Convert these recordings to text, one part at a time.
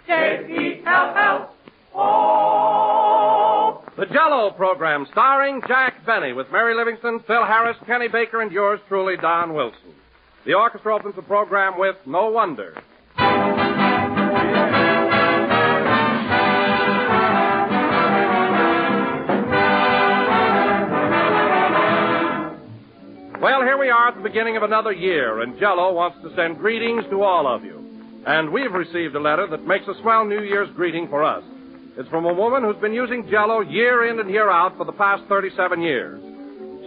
Jell-O. The Jell-O program starring Jack Benny with Mary Livingston, Phil Harris, Kenny Baker, and yours truly, Don Wilson. The orchestra opens the program with No Wonder. Well, here we are at the beginning of another year, and Jell-O wants to send greetings to all of you. And we've received a letter that makes a swell New Year's greeting for us. It's from a woman who's been using Jell-O year in and year out for the past 37 years.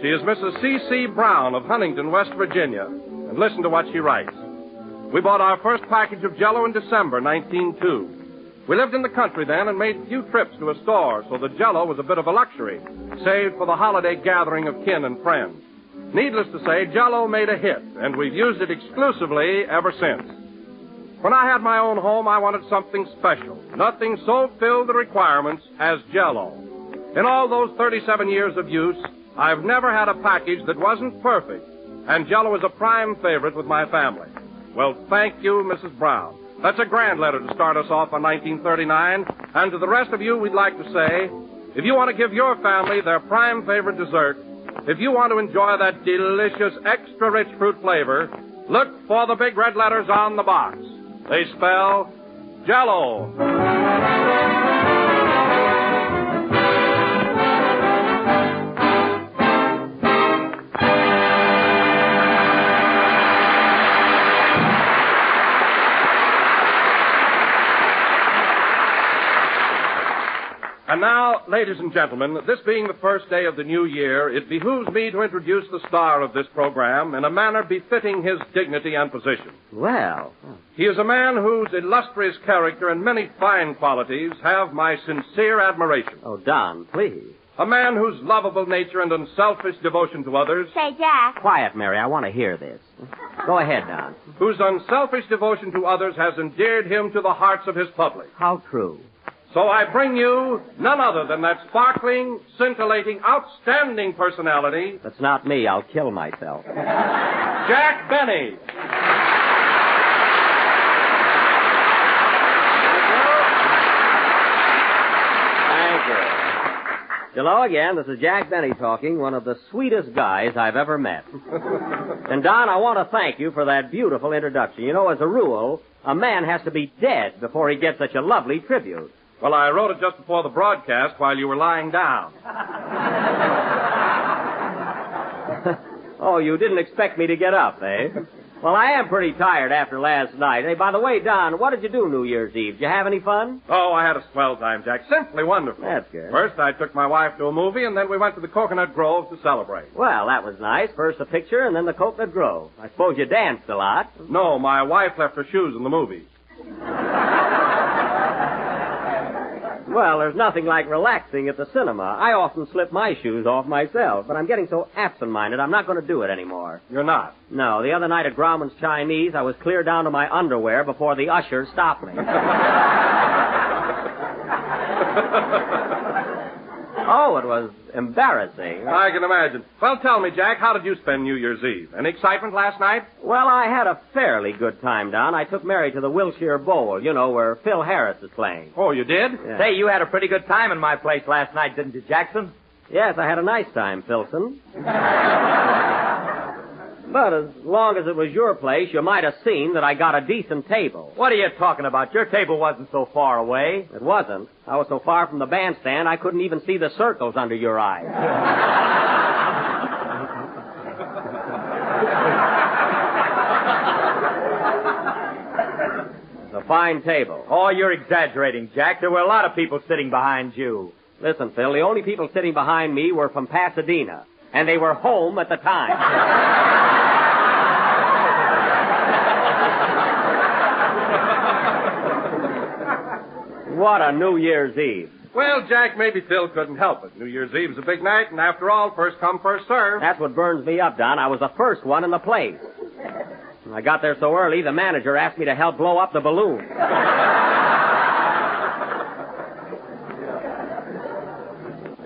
She is Mrs. C.C. Brown of Huntington, West Virginia. And listen to what she writes. We bought our first package of Jell-O in December 1902. We lived in the country then and made few trips to a store, so the Jell-O was a bit of a luxury, saved for the holiday gathering of kin and friends. Needless to say, Jell-O made a hit, and we've used it exclusively ever since. When I had my own home, I wanted something special. Nothing so filled the requirements as Jell-O. In all those 37 years of use, I've never had a package that wasn't perfect, and Jell-O is a prime favorite with my family. Well, thank you, Mrs. Brown. That's a grand letter to start us off on 1939, and to the rest of you, we'd like to say, if you want to give your family their prime favorite dessert, if you want to enjoy that delicious, extra-rich fruit flavor, look for the big red letters on the box. They spell Jell-O. And now, ladies and gentlemen, this being the first day of the new year, it behooves me to introduce the star of this program in a manner befitting his dignity and position. Well. He is a man whose illustrious character and many fine qualities have my sincere admiration. Oh, Don, please. A man whose lovable nature and unselfish devotion to others... Say, Jack. Quiet, Mary. I want to hear this. Go ahead, Don. Whose unselfish devotion to others has endeared him to the hearts of his public. How true. So I bring you none other than that sparkling, scintillating, outstanding personality... That's not me. I'll kill myself. Jack Benny. Thank you. Hello again. This is Jack Benny talking, one of the sweetest guys I've ever met. And, Don, I want to thank you for that beautiful introduction. You know, as a rule, a man has to be dead before he gets such a lovely tribute. Well, I wrote it just before the broadcast while you were lying down. Oh, you didn't expect me to get up, eh? Well, I am pretty tired after last night. Hey, by the way, Don, what did you do New Year's Eve? Did you have any fun? Oh, I had a swell time, Jack. Simply wonderful. That's good. First, I took my wife to a movie, and then we went to the Coconut Grove to celebrate. Well, that was nice. First the picture, and then the Coconut Grove. I suppose you danced a lot. No, my wife left her shoes in the movie. Well, there's nothing like relaxing at the cinema. I often slip my shoes off myself, but I'm getting so absent-minded I'm not going to do it anymore. You're not? No, the other night at Grauman's Chinese, I was clear down to my underwear before the usher stopped me. Oh, it was embarrassing. I can imagine. Well, tell me, Jack, how did you spend New Year's Eve? Any excitement last night? Well, I had a fairly good time, Don. I took Mary to the Wilshire Bowl, you know, where Phil Harris is playing. Oh, you did? Yeah. Say, you had a pretty good time in my place last night, didn't you, Jackson? Yes, I had a nice time, Philson. But as long as it was your place, you might have seen that I got a decent table. What are you talking about? Your table wasn't so far away. It wasn't. I was so far from the bandstand, I couldn't even see the circles under your eyes. It's a fine table. Oh, you're exaggerating, Jack. There were a lot of people sitting behind you. Listen, Phil, the only people sitting behind me were from Pasadena, and they were home at the time. What a New Year's Eve. Well, Jack, maybe Phil couldn't help it. New Year's Eve's a big night, and after all, first come, first serve. That's what burns me up, Don. I was the first one in the place. When I got there so early, the manager asked me to help blow up the balloon.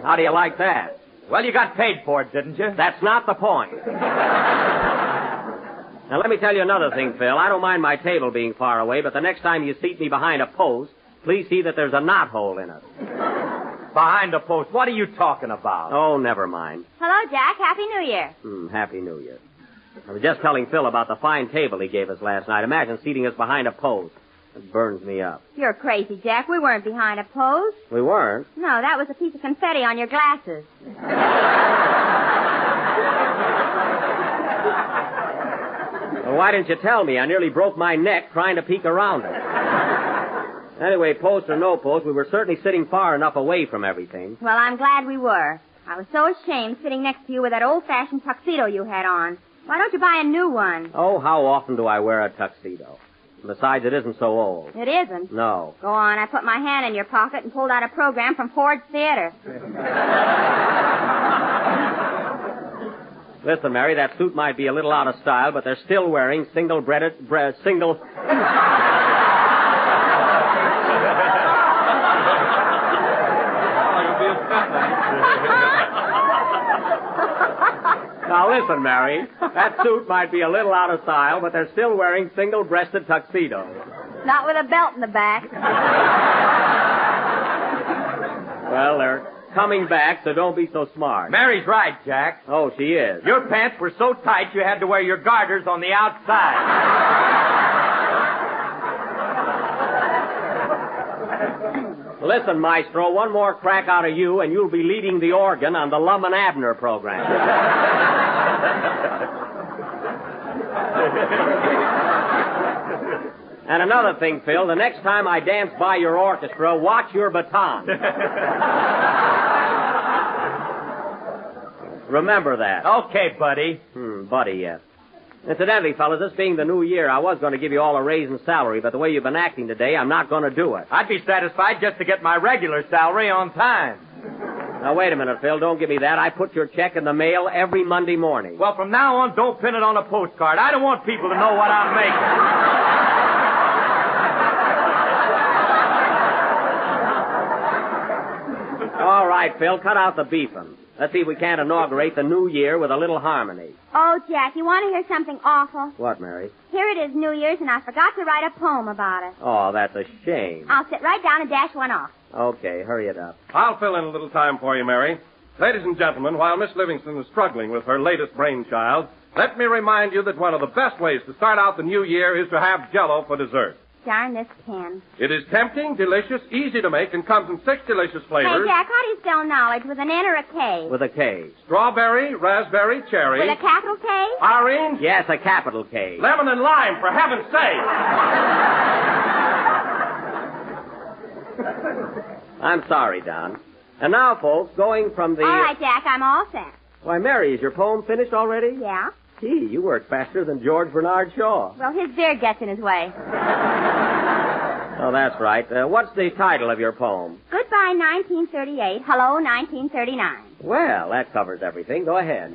How do you like that? Well, you got paid for it, didn't you? That's not the point. Now, let me tell you another thing, Phil. I don't mind my table being far away, but the next time you seat me behind a post, Please see that there's a knothole in it. Behind the post. What are you talking about? Oh, never mind. Hello, Jack. Happy New Year. Happy New Year. I was just telling Phil about the fine table he gave us last night. Imagine seating us behind a post. It burns me up. You're crazy, Jack. We weren't behind a post. We weren't? No, that was a piece of confetti on your glasses. Well, why didn't you tell me? I nearly broke my neck trying to peek around it. Anyway, post or no post, we were certainly sitting far enough away from everything. Well, I'm glad we were. I was so ashamed sitting next to you with that old-fashioned tuxedo you had on. Why don't you buy a new one? Oh, how often do I wear a tuxedo? Besides, it isn't so old. It isn't? No. Go on. I put my hand in your pocket and pulled out a program from Ford's Theater. Listen, Mary, that suit might be a little out of style, but they're still wearing single... Now, listen, Mary. That suit might be a little out of style, but they're still wearing single-breasted tuxedos. Not with a belt in the back. Well, they're coming back, so don't be so smart. Mary's right, Jack. Oh, she is. Your pants were so tight you had to wear your garters on the outside. Listen, Maestro, one more crack out of you, and you'll be leading the organ on the Lum and Abner program. And another thing, Phil, the next time I dance by your orchestra, watch your baton. Remember that. Okay, buddy. Buddy, yes. Incidentally, fellas, this being the new year, I was going to give you all a raise in salary, but the way you've been acting today, I'm not going to do it. I'd be satisfied just to get my regular salary on time. Now, wait a minute, Phil. Don't give me that. I put your check in the mail every Monday morning. Well, from now on, don't pin it on a postcard. I don't want people to know what I'm making. All right, Phil, cut out the beefing. Let's see if we can't inaugurate the new year with a little harmony. Oh, Jack, you want to hear something awful? What, Mary? Here it is, New Year's, and I forgot to write a poem about it. Oh, that's a shame. I'll sit right down and dash one off. Okay, hurry it up. I'll fill in a little time for you, Mary. Ladies and gentlemen, while Miss Livingston is struggling with her latest brainchild, let me remind you that one of the best ways to start out the new year is to have Jell-O for dessert. Darn this pen. It is tempting, delicious, easy to make, and comes in 6 delicious flavors. Hey, Jack, how do you spell knowledge? With an N or a K? With a K. Strawberry, raspberry, cherry. With a capital K? Orange. Yes, a capital K. Lemon and lime, for heaven's sake. I'm sorry, Don. And now, folks, going from the... All right, Jack, I'm all set. Why, Mary, is your poem finished already? Yeah? Gee, you work faster than George Bernard Shaw. Well, his beard gets in his way. Oh, that's right. What's the title of your poem? Goodbye, 1938. Hello, 1939. Well, that covers everything. Go ahead.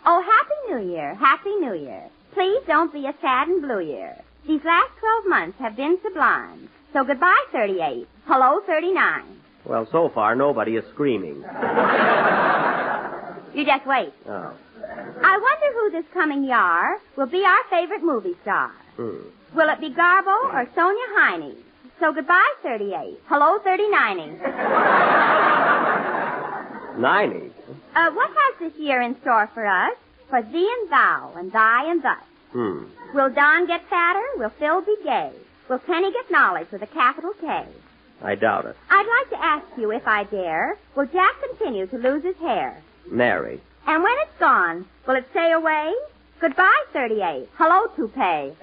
Oh, Happy New Year. Happy New Year. Please don't be a sad and blue year. These last 12 months have been sublime. So goodbye, 38. Hello, 39. Well, so far, nobody is screaming. You just wait. Oh. I wonder who this coming year will be our favorite movie star. Will it be Garbo or Sonia Heine? So goodbye, 38. Hello, 39. 90. What has this year in store for us? For thee and thou, and thy and thus. Will Don get fatter? Will Phil be gay? Will Kenny get knowledge with a capital K? I doubt it. I'd like to ask you, if I dare, will Jack continue to lose his hair? Mary. And when it's gone, will it say away? Goodbye, 38. Hello, toupee.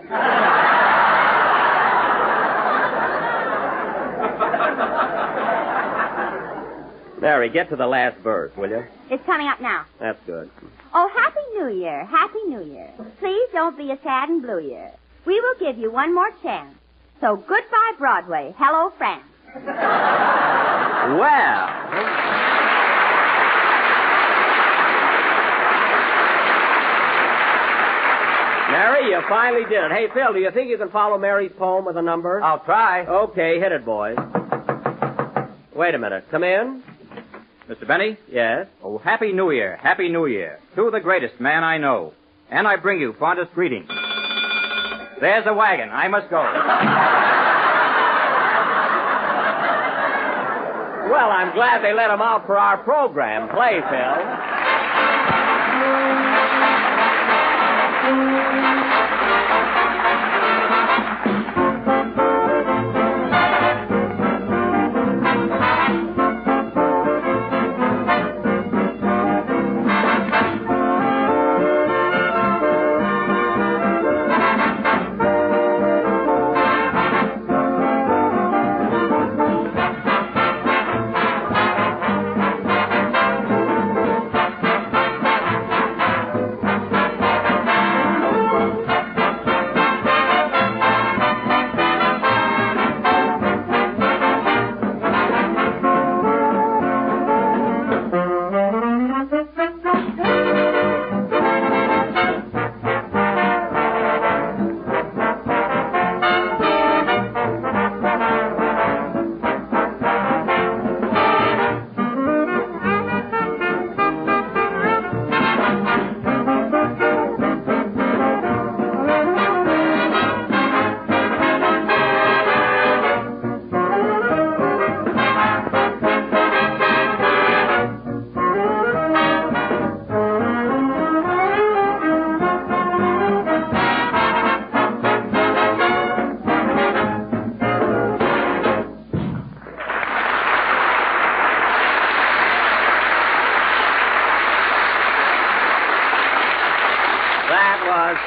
Mary, get to the last verse, will you? It's coming up now. That's good. Oh, Happy New Year. Happy New Year. Please don't be a sad and blue year. We will give you one more chance. So goodbye, Broadway. Hello, France. Well... Mary, you finally did it. Hey, Phil, do you think you can follow Mary's poem with a number? I'll try. Okay, hit it, boys. Wait a minute. Come in. Mr. Benny? Yes? Oh, Happy New Year. Happy New Year. To the greatest man I know. And I bring you fondest greetings. There's a wagon. I must go. Well, I'm glad they let him out for our program. Play, Phil.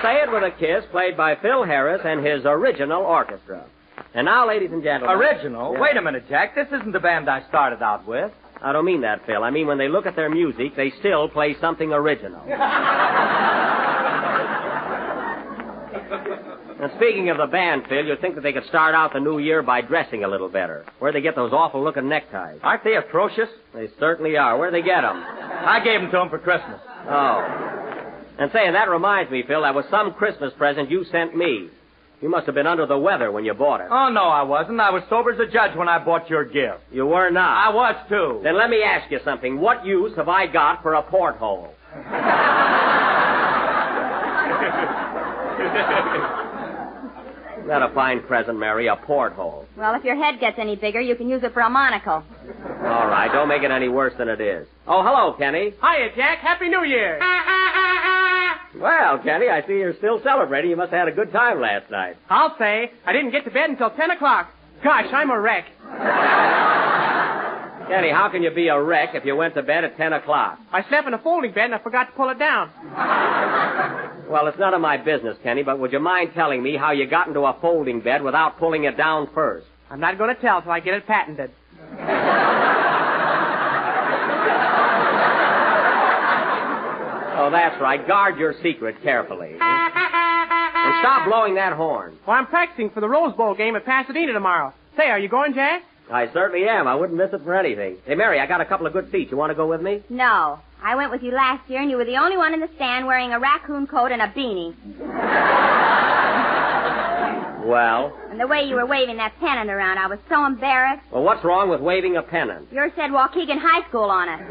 Say It With a Kiss, played by Phil Harris and his original orchestra. And now, ladies and gentlemen... Original? Yeah. Wait a minute, Jack. This isn't the band I started out with. I don't mean that, Phil. I mean when they look at their music, they still play something original. And speaking of the band, Phil, you'd think that they could start out the new year by dressing a little better. Where'd they get those awful-looking neckties? Aren't they atrocious? They certainly are. Where'd they get them? I gave them to them for Christmas. Oh. And saying that reminds me, Phil, that was some Christmas present you sent me. You must have been under the weather when you bought it. Oh, no, I wasn't. I was sober as a judge when I bought your gift. You were not. I was, too. Then let me ask you something. What use have I got for a porthole? Isn't that a fine present, Mary? A porthole. Well, if your head gets any bigger, you can use it for a monocle. All right, don't make it any worse than it is. Oh, hello, Kenny. Hiya, Jack. Happy New Year. Well, Kenny, I see you're still celebrating. You must have had a good time last night. I'll say. I didn't get to bed until 10 o'clock. Gosh, I'm a wreck. Kenny, how can you be a wreck if you went to bed at 10 o'clock? I slept in a folding bed and I forgot to pull it down. Well, it's none of my business, Kenny, but would you mind telling me how you got into a folding bed without pulling it down first? I'm not going to tell till I get it patented. Oh, that's right. Guard your secret carefully. And stop blowing that horn. Well, I'm practicing for the Rose Bowl game at Pasadena tomorrow. Say, are you going, Jack? I certainly am. I wouldn't miss it for anything. Hey, Mary, I got a couple of good seats. You want to go with me? No. I went with you last year, and you were the only one in the stand wearing a raccoon coat and a beanie. Well? And the way you were waving that pennant around, I was so embarrassed. Well, what's wrong with waving a pennant? Yours said Waukegan High School on it.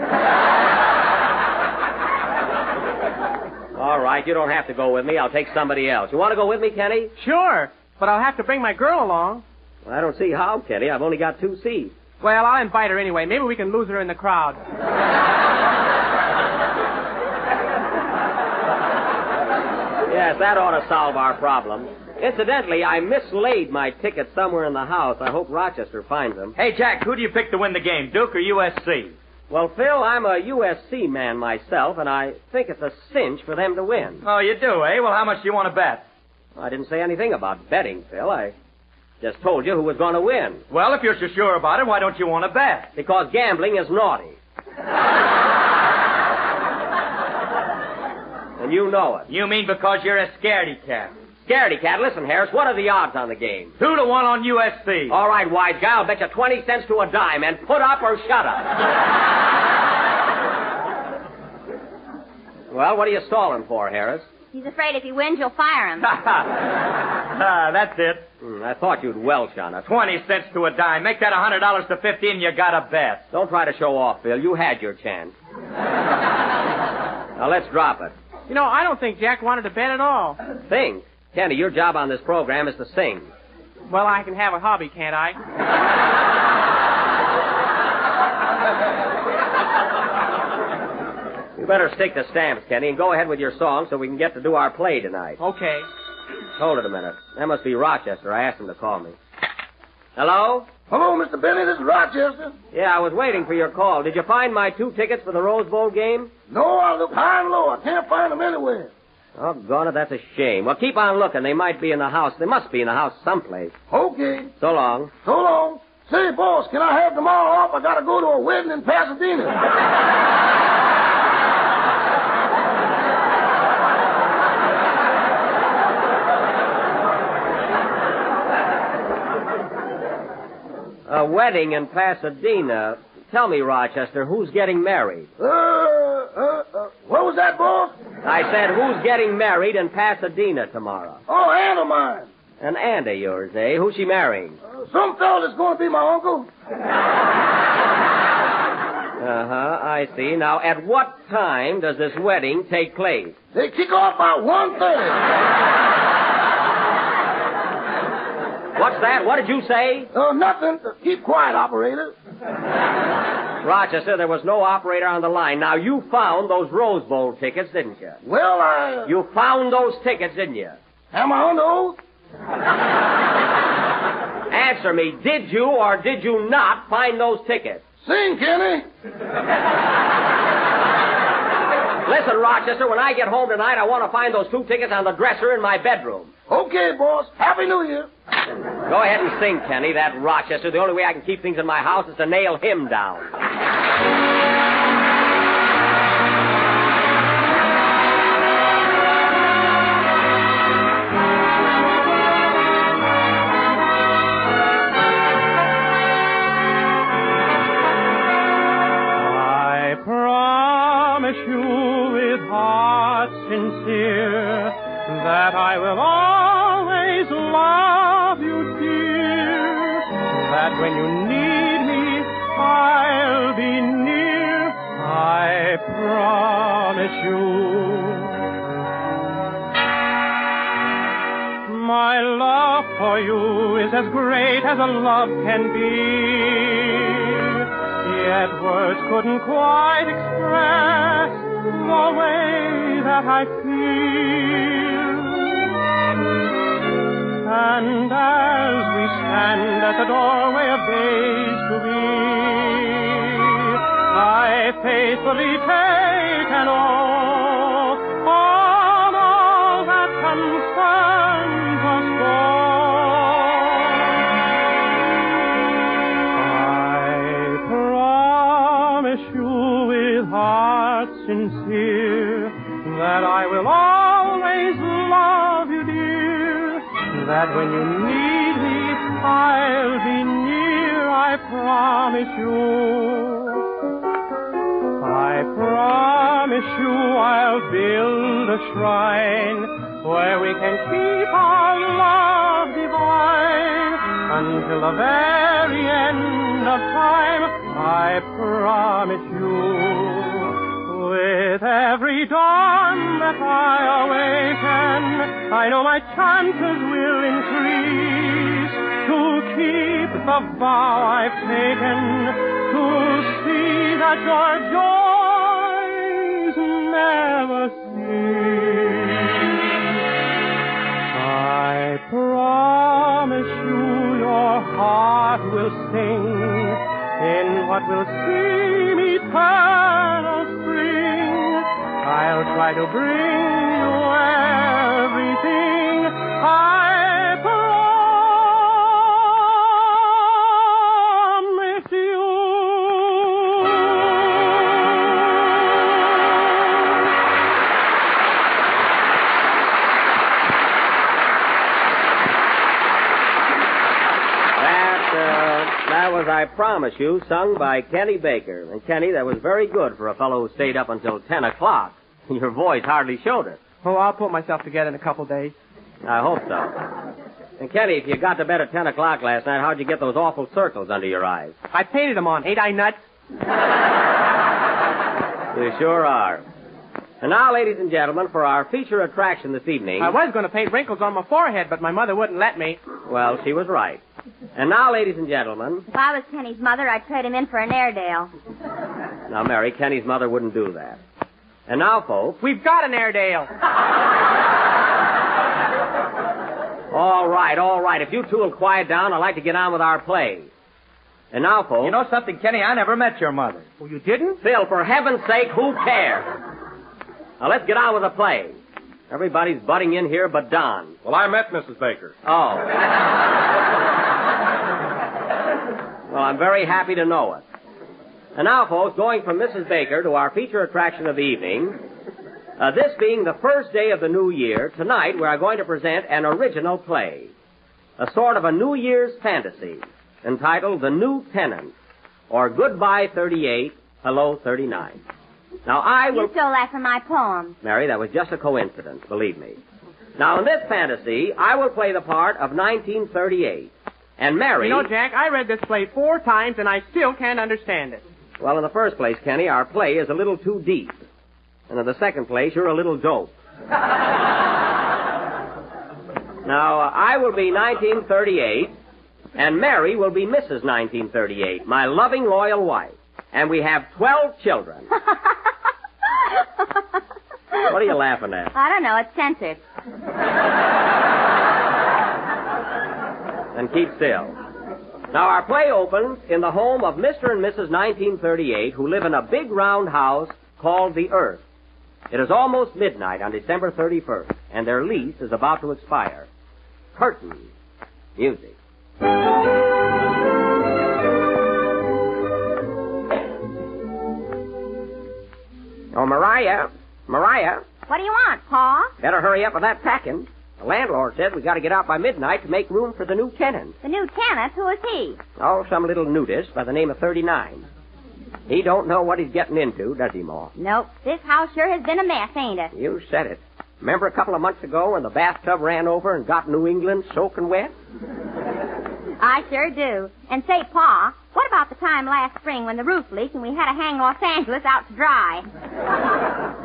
All right, you don't have to go with me. I'll take somebody else. You want to go with me, Kenny? Sure, but I'll have to bring my girl along. Well, I don't see how, Kenny. I've only got 2 seats. Well, I'll invite her anyway. Maybe we can lose her in the crowd. Yes, that ought to solve our problem. Incidentally, I mislaid my tickets somewhere in the house. I hope Rochester finds them. Hey, Jack, who do you pick to win the game, Duke or USC? Well, Phil, I'm a USC man myself, and I think it's a cinch for them to win. Oh, you do, eh? Well, how much do you want to bet? I didn't say anything about betting, Phil. I just told you who was going to win. Well, if you're so sure about it, why don't you want to bet? Because gambling is naughty. And you know it. You mean because you're a scaredy cat? Scaredy cat, listen, Harris, what are the odds on the game? 2 to 1 on USC. All right, wise guy, I'll bet you 20 cents to a dime, and put up or shut up. Well, what are you stalling for, Harris? He's afraid if he wins, you'll fire him. That's it. I thought you'd welch on it. 20 cents to a dime. Make that $100 to 50 and you got a bet. Don't try to show off, Phil. You had your chance. Now, let's drop it. You know, I don't think Jack wanted to bet at all. Think? Kenny, your job on this program is to sing. Well, I can have a hobby, can't I? You better stick to stamps, Kenny, and go ahead with your song so we can get to do our play tonight. Okay. Hold it a minute. That must be Rochester. I asked him to call me. Hello? Hello, Mr. Benny. This is Rochester. Yeah, I was waiting for your call. Did you find my 2 tickets for the Rose Bowl game? No, I look high and low. I can't find them anywhere. Oh, gone it. That's a shame. Well, keep on looking. They might be in the house. They must be in the house someplace. Okay. So long. So long. Say, boss, can I have tomorrow off? I gotta go to a wedding in Pasadena. A wedding in Pasadena. Tell me, Rochester, who's getting married? What was that, boss? I said, who's getting married in Pasadena tomorrow? Oh, aunt of mine. An aunt of yours, eh? Who's she marrying? Some fellow that's going to be my uncle. Uh-huh, I see. Now, at what time does this wedding take place? They kick off by 1:30. What's that? What did you say? Nothing. Keep quiet, operator. Rochester, there was no operator on the line. Now, you found those Rose Bowl tickets, didn't you? Well, You found those tickets, didn't you? Am I under oath? Answer me. Did you or did you not find those tickets? Sing, Kenny. Listen, Rochester, when I get home tonight, I want to find those 2 tickets on the dresser in my bedroom. Okay, boss. Happy New Year. Go ahead and sing, Kenny. That Rochester. The only way I can keep things in my house is to nail him down. I promise you with heart sincere that I will always love you, dear. That when you need me, I'll be near. I promise you. My love for you is as great as a love can be. Yet words couldn't quite express the way that I feel. And as we stand at the doorway of days to be, I faithfully take an oath on all that concerns us both. I promise you with heart sincere that I will always love you, dear. That when you need me, I'll be near, I promise you. I promise you I'll build a shrine where we can keep our love divine until the very end of time, I promise you. With every dawn that I awaken, I know my chances will increase to keep the vow I've taken, to see that your joys never cease. I promise you your heart will sing in what will seem eternal spring. I'll try to bring you everything I promise you. That was I Promise You, sung by Kenny Baker. And, Kenny, that was very good for a fellow who stayed up until 10 o'clock. Your voice hardly showed it. Oh, I'll put myself together in a couple days. I hope so. And, Kenny, if you got to bed at 10 o'clock last night, how'd you get those awful circles under your eyes? I painted them on. Ain't I nuts? You sure are. And now, ladies and gentlemen, for our feature attraction this evening... I was going to paint wrinkles on my forehead, but my mother wouldn't let me. Well, she was right. And now, ladies and gentlemen... If I was Kenny's mother, I'd trade him in for an Airedale. Now, Mary, Kenny's mother wouldn't do that. And now, folks... We've got an Airedale. All right. If you two will quiet down, I'd like to get on with our play. And now, folks... You know something, Kenny? I never met your mother. Oh, you didn't? Phil, for heaven's sake, who cares? Now, let's get on with the play. Everybody's butting in here but Don. Well, I met Mrs. Baker. Oh. Well, I'm very happy to know it. And now, folks, going from Mrs. Baker to our feature attraction of the evening, this being the first day of the new year, tonight we are going to present an original play, a sort of a New Year's fantasy, entitled The New Tenant, or Goodbye 38, Hello 39. Now, I will... You stole that from my poem. Mary, that was just a coincidence, believe me. Now, in this fantasy, I will play the part of 1938. And Mary... You know, Jack, I read this play 4 times, and I still can't understand it. Well, in the first place, Kenny, our play is a little too deep. And in the second place, you're a little dope. Now, I will be 1938, and Mary will be Mrs. 1938, my loving, loyal wife. And we have 12 children. What are you laughing at? I don't know. It's censored. And keep still. Now, our play opens in the home of Mr. and Mrs. 1938, who live in a big round house called the Earth. It is almost midnight on December 31st, and their lease is about to expire. Curtain. Music. Oh, Mariah. What do you want, Pa? Better hurry up with that packing. The landlord says we got to get out by midnight to make room for the new tenant. The new tenant? Who is he? Oh, some little nudist by the name of 39. He don't know what he's getting into, does he, Ma? Nope. This house sure has been a mess, ain't it? You said it. Remember a couple of months ago when the bathtub ran over and got New England soaking wet? I sure do. And say, Pa, what about the time last spring when the roof leaked and we had to hang Los Angeles out to dry?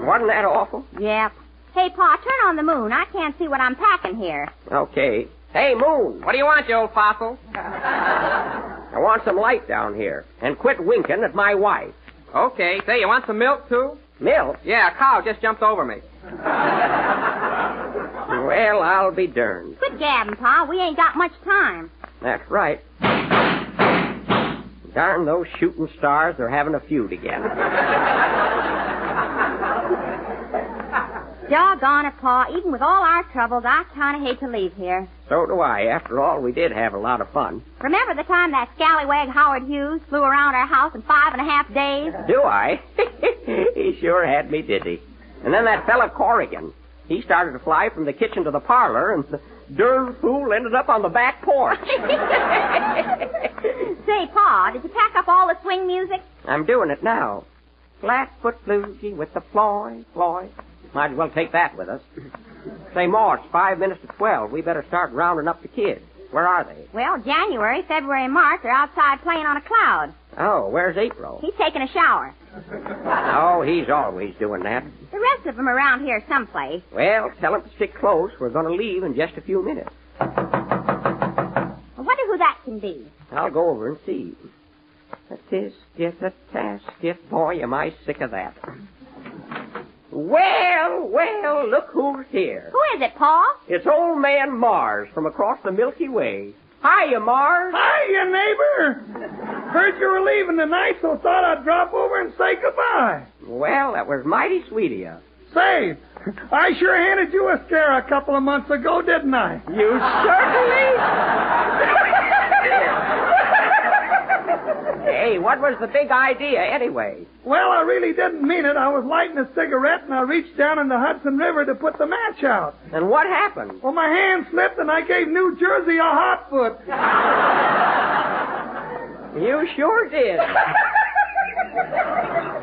Wasn't that awful? Yep. Hey, Pa, turn on the moon. I can't see what I'm packing here. Okay. Hey, Moon. What do you want, you old fossil? I want some light down here. And quit winking at my wife. Okay. Say, you want some milk, too? Milk? Yeah, a cow just jumped over me. Well, I'll be darned. Quit gabbing, Pa. We ain't got much time. That's right. Darn those shooting stars, they're having a feud again. Doggone it, Pa. Even with all our troubles, I kind of hate to leave here. So do I. After all, we did have a lot of fun. Remember the time that scallywag Howard Hughes flew around our house in 5.5 days? Do I? He sure had me dizzy. And then that fella Corrigan. He started to fly from the kitchen to the parlor, and the darn fool ended up on the back porch. Say, Pa, did you pack up all the swing music? I'm doing it now. Flatfoot bluesy with the Floyd. Might as well take that with us. Say, Ma, it's 5 minutes to 12. We better start rounding up the kids. Where are they? Well, January, February, and March are outside playing on a cloud. Oh, where's April? He's taking a shower. Oh, he's always doing that. The rest of them are around here someplace. Well, tell him to stick close. We're going to leave in just a few minutes. I wonder who that can be. I'll go over and see. A tisket, a tasket. Boy, am I sick of that. Well, look who's here. Who is it, Pa? It's old man Mars from across the Milky Way. Hiya, Mars. Hiya, neighbor. Heard you were leaving tonight, so thought I'd drop over and say goodbye. Well, that was mighty sweet of you. Say, I sure handed you a scare a couple of months ago, didn't I? You certainly... Hey, what was the big idea, anyway? Well, I really didn't mean it. I was lighting a cigarette, and I reached down in the Hudson River to put the match out. And what happened? Well, my hand slipped, and I gave New Jersey a hot foot. You sure did.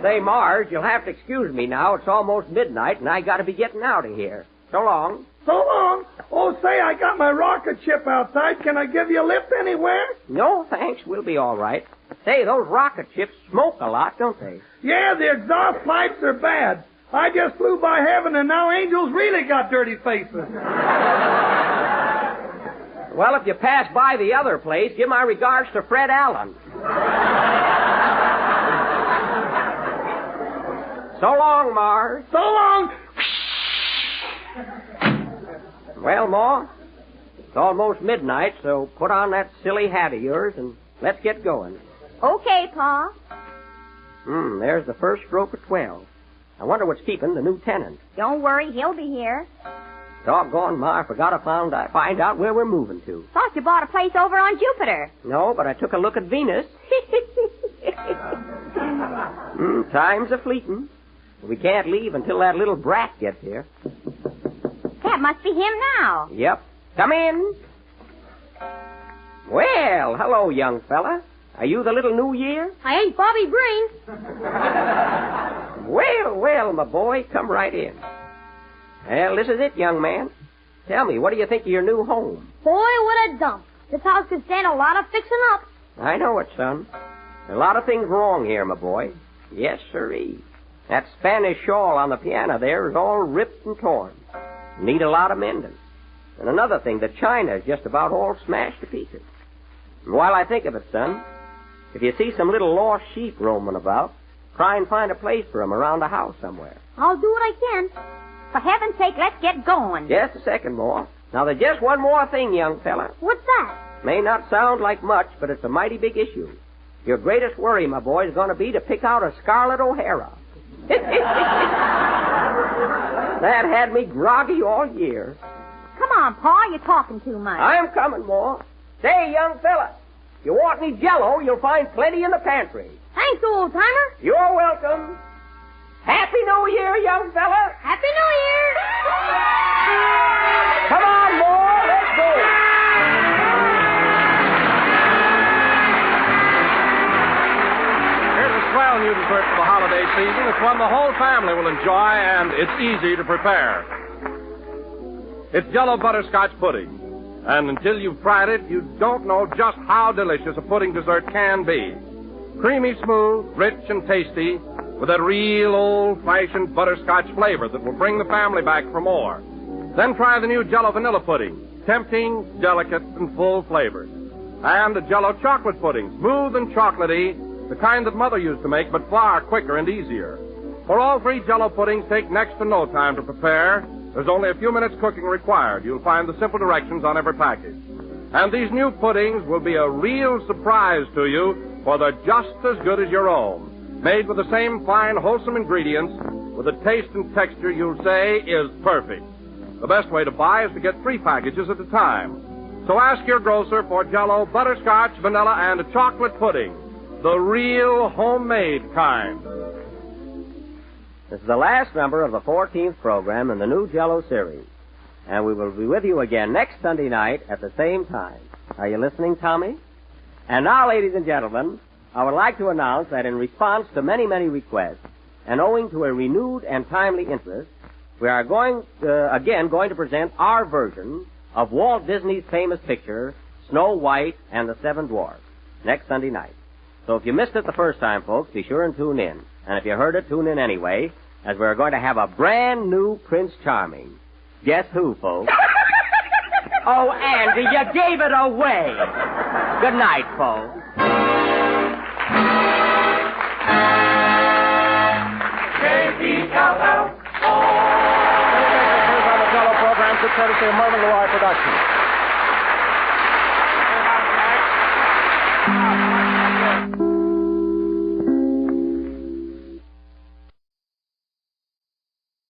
Say, Marge, you'll have to excuse me now. It's almost midnight, and I got to be getting out of here. So long. So long. Oh, say, I got my rocket ship outside. Can I give you a lift anywhere? No, thanks. We'll be all right. Say, those rocket ships smoke a lot, don't they? Yeah, the exhaust pipes are bad. I just flew by heaven, and now angels really got dirty faces. Well, if you pass by the other place, give my regards to Fred Allen. So long, Mars. So long. Well, Ma, it's almost midnight, so put on that silly hat of yours and let's get going. Okay, Pa. There's the first stroke of 12. I wonder what's keeping the new tenant. Don't worry, he'll be here. Doggone, Ma, I forgot to find out where we're moving to. Thought you bought a place over on Jupiter. No, but I took a look at Venus. Time's a-fleeting. We can't leave until that little brat gets here. That must be him now. Yep. Come in. Well, hello, young fella. Are you the little New Year? I ain't Bobby Breen. Well, my boy, come right in. Well, this is it, young man. Tell me, what do you think of your new home? Boy, what a dump. This house could stand a lot of fixing up. I know it, son. A lot of things wrong here, my boy. Yes, sirree. That Spanish shawl on the piano there is all ripped and torn. Need a lot of mending. And another thing, the china is just about all smashed to pieces. And while I think of it, son, if you see some little lost sheep roaming about, try and find a place for them around the house somewhere. I'll do what I can. For heaven's sake, let's get going. Just a second more. Now, there's just one more thing, young fella. What's that? May not sound like much, but it's a mighty big issue. Your greatest worry, my boy, is going to be to pick out a Scarlett O'Hara. That had me groggy all year. Come on, Pa, you're talking too much. I'm coming, Ma. Say, young fella, if you want any Jell-O, you'll find plenty in the pantry. Thanks, old-timer. You're welcome. Happy New Year, young fella. Happy New Year. Come on, Ma, let's go. Here's a swell new dessert for the holiday season. It's one the whole family will enjoy, and it's easy to prepare. It's Jell-O butterscotch pudding. And until you've tried it, you don't know just how delicious a pudding dessert can be. Creamy smooth, rich and tasty, with a real old-fashioned butterscotch flavor that will bring the family back for more. Then try the new Jell-O vanilla pudding, tempting, delicate, and full flavored. And the Jell-O chocolate pudding, smooth and chocolatey, the kind that Mother used to make, but far quicker and easier. For all three Jell-O puddings take next to no time to prepare. There's only a few minutes cooking required. You'll find the simple directions on every package. And these new puddings will be a real surprise to you, for they're just as good as your own. Made with the same fine, wholesome ingredients, with a taste and texture you'll say is perfect. The best way to buy is to get 3 packages at a time. So ask your grocer for Jell-O butterscotch, vanilla, and a chocolate pudding. The real homemade kind. This is the last number of the 14th program in the new Jell-O series. And we will be with you again next Sunday night at the same time. Are you listening, Tommy? And now, ladies and gentlemen, I would like to announce that in response to many, many requests, and owing to a renewed and timely interest, we are going to present our version of Walt Disney's famous picture, Snow White and the Seven Dwarfs, next Sunday night. So if you missed it the first time, folks, be sure and tune in. And if you heard it, tune in anyway, as we're going to have a brand new Prince Charming. Guess who, folks? Oh, Andy, you gave it away. Good night, folks. Jell-O program, courtesy of Mervyn Leroy Productions.